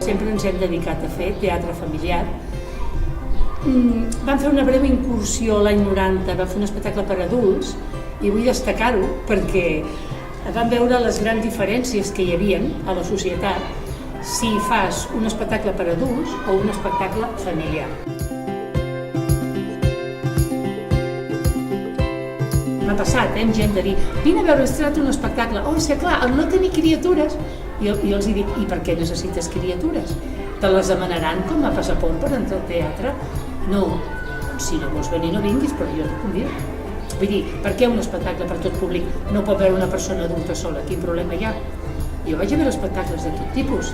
sempre ens hem dedicat a fer teatre familiar. Vam fer una breu incursió l'any 90, vam fer un espectacle per adults i vull destacar-ho perquè vam veure les grans diferències que hi havia a la societat si fas un espectacle per adults o un espectacle familiar. M'ha passat, amb gent de dir, vine a veure, has tret un espectacle. Oh, és que clar, al no tenir criatures, jo els dic, i per què necessites criatures? Te les demanaran com a passaport per entrar al teatre? No, si no vols venir no vinguis, però jo et convido. Vull dir, per què un espectacle per tot públic no pot veure una persona adulta sola? Quin problema hi ha? Jo vaig a veure espectacles de tot tipus,